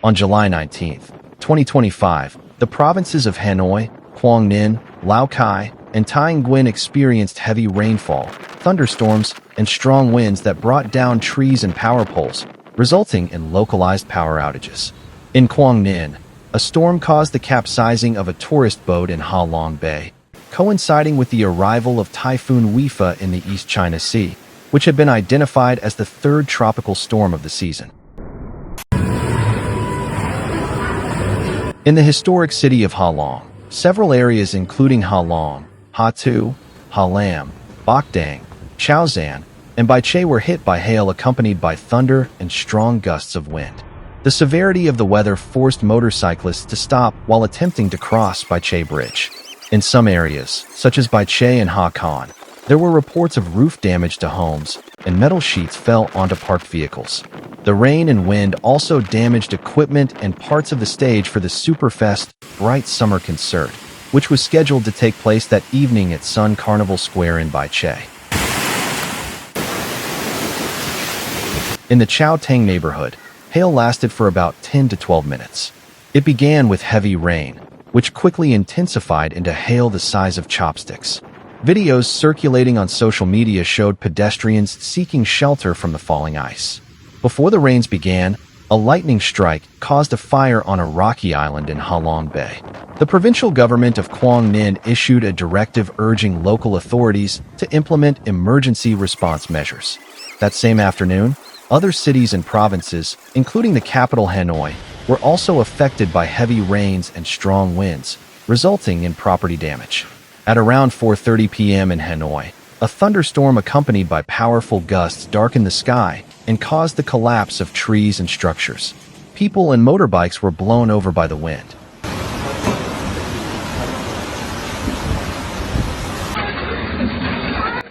On July 19, 2025, the provinces of Hanoi, Quang Ninh, Lao Cai, and Tai Nguyen experienced heavy rainfall, thunderstorms, and strong winds that brought down trees and power poles, resulting in localized power outages. In Quang Ninh, a storm caused the capsizing of a tourist boat in Ha Long Bay, coinciding with the arrival of Typhoon Wipha in the East China Sea, which had been identified as the third tropical storm of the season. In the historic city of Ha Long, several areas including Ha Long, Ha Tu, Ha Lam, Bac Dang, Chaozan, and Bai Che were hit by hail accompanied by thunder and strong gusts of wind. The severity of the weather forced motorcyclists to stop while attempting to cross Bai Che Bridge. In some areas, such as Bai Che and Ha Con, there were reports of roof damage to homes, and metal sheets fell onto parked vehicles. The rain and wind also damaged equipment and parts of the stage for the Superfest Bright Summer concert, which was scheduled to take place that evening at Sun Carnival Square in Bai Che. In the Chao Tang neighborhood, hail lasted for about 10 to 12 minutes. It began with heavy rain, which quickly intensified into hail the size of chopsticks. Videos circulating on social media showed pedestrians seeking shelter from the falling ice. Before the rains began, a lightning strike caused a fire on a rocky island in Ha Long Bay. The provincial government of Quang Ninh issued a directive urging local authorities to implement emergency response measures. That same afternoon, other cities and provinces, including the capital Hanoi, were also affected by heavy rains and strong winds, resulting in property damage. At around 4:30 p.m. in Hanoi, a thunderstorm accompanied by powerful gusts darkened the sky and caused the collapse of trees and structures. People and motorbikes were blown over by the wind.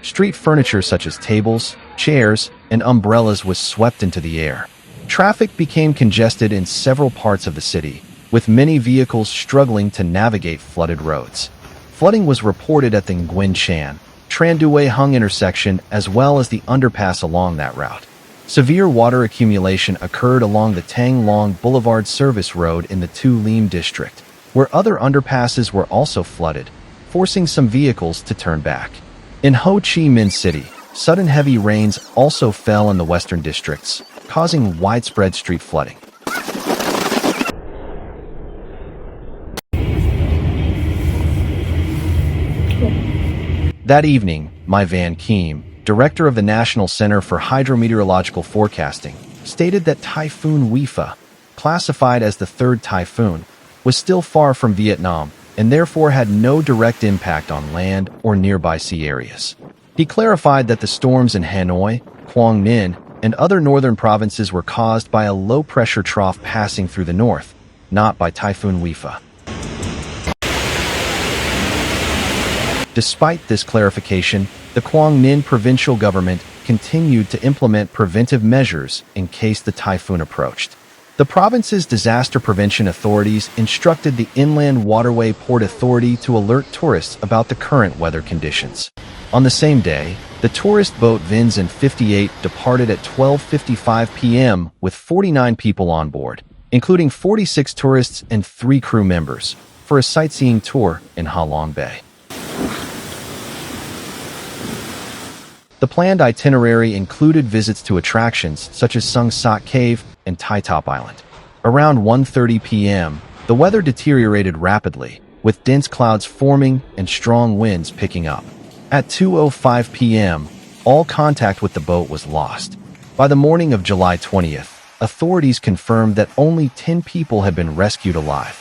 Street furniture such as tables, chairs, and umbrellas was swept into the air. Traffic became congested in several parts of the city, with many vehicles struggling to navigate flooded roads. Flooding was reported at the Nguyen Chan, Tran Due Hung intersection as well as the underpass along that route. Severe water accumulation occurred along the Tang Long Boulevard service road in the Tu Lim district, where other underpasses were also flooded, forcing some vehicles to turn back. In Ho Chi Minh City, sudden heavy rains also fell in the western districts, causing widespread street flooding. That evening, Mai Van Kim, director of the National Center for Hydrometeorological Forecasting, stated that Typhoon Wipha, classified as the third typhoon, was still far from Vietnam and therefore had no direct impact on land or nearby sea areas. He clarified that the storms in Hanoi, Quang Ninh, and other northern provinces were caused by a low-pressure trough passing through the north, not by Typhoon Wipha. Despite this clarification, the Quang Ninh provincial government continued to implement preventive measures in case the typhoon approached. The province's disaster prevention authorities instructed the Inland Waterway Port Authority to alert tourists about the current weather conditions. On the same day, the tourist boat Vinzan 58 departed at 12:55 p.m. with 49 people on board, including 46 tourists and 3 crew members, for a sightseeing tour in Ha Long Bay. The planned itinerary included visits to attractions such as Sung Sat Cave and Tai Top Island. Around 1:30 p.m., the weather deteriorated rapidly, with dense clouds forming and strong winds picking up. At 2:05 p.m., all contact with the boat was lost. By the morning of July 20th, authorities confirmed that only 10 people had been rescued alive.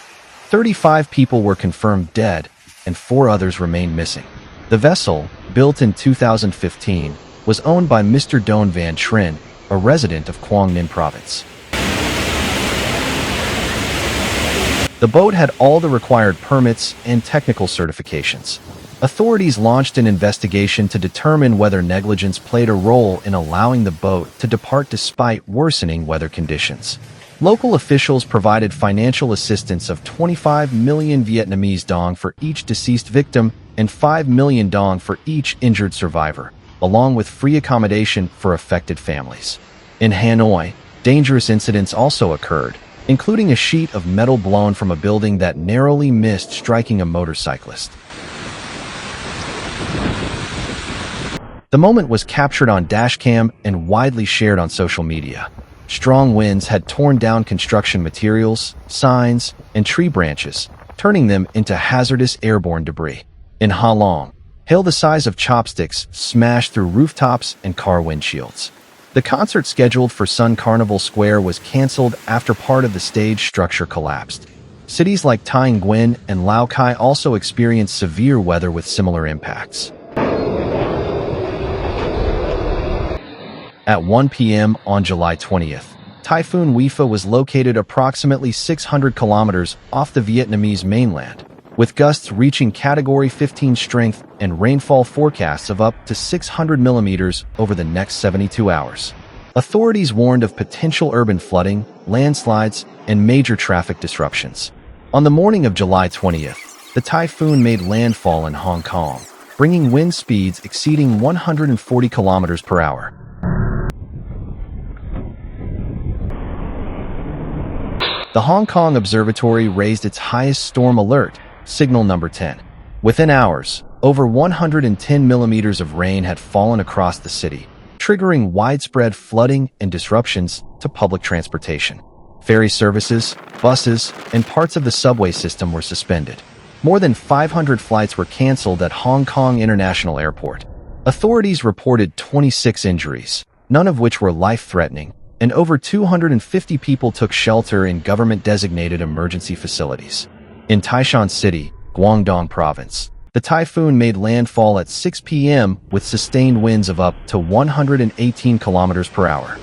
35 people were confirmed dead, and 4 others remained missing. The vessel, built in 2015, was owned by Mr. Don Van Trin, a resident of Quang Ninh Province. The boat had all the required permits and technical certifications. Authorities launched an investigation to determine whether negligence played a role in allowing the boat to depart despite worsening weather conditions. Local officials provided financial assistance of 25 million Vietnamese dong for each deceased victim and 5 million dong for each injured survivor, along with free accommodation for affected families. In Hanoi, dangerous incidents also occurred, including a sheet of metal blown from a building that narrowly missed striking a motorcyclist. The moment was captured on dashcam and widely shared on social media. Strong winds had torn down construction materials, signs, and tree branches, turning them into hazardous airborne debris. In Halong, hail the size of chopsticks smashed through rooftops and car windshields. The concert scheduled for Sun Carnival Square was canceled after part of the stage structure collapsed. Cities like Taiyuan and Laokai also experienced severe weather with similar impacts. At 1 p.m. on July 20th, Typhoon Wipha was located approximately 600 kilometers off the Vietnamese mainland, with gusts reaching Category 15 strength and rainfall forecasts of up to 600 millimeters over the next 72 hours. Authorities warned of potential urban flooding, landslides, and major traffic disruptions. On the morning of July 20th, the typhoon made landfall in Hong Kong, bringing wind speeds exceeding 140 kilometers per hour. The Hong Kong Observatory raised its highest storm alert, signal number 10. Within hours, over 110 millimeters of rain had fallen across the city, triggering widespread flooding and disruptions to public transportation. Ferry services, buses, and parts of the subway system were suspended. More than 500 flights were canceled at Hong Kong International Airport. Authorities reported 26 injuries, none of which were life-threatening, and over 250 people took shelter in government-designated emergency facilities. In Taishan City, Guangdong Province, the typhoon made landfall at 6 p.m. with sustained winds of up to 118 kilometers per hour.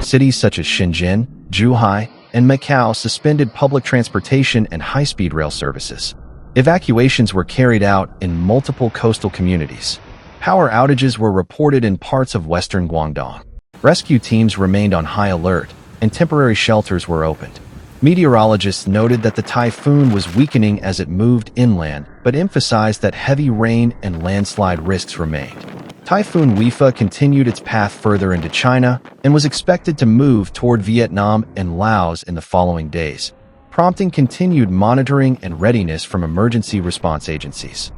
Cities such as Shenzhen, Zhuhai, and Macau suspended public transportation and high-speed rail services. Evacuations were carried out in multiple coastal communities. Power outages were reported in parts of western Guangdong. Rescue teams remained on high alert, and temporary shelters were opened. Meteorologists noted that the typhoon was weakening as it moved inland, but emphasized that heavy rain and landslide risks remained. Typhoon Wipha continued its path further into China and was expected to move toward Vietnam and Laos in the following days, prompting continued monitoring and readiness from emergency response agencies.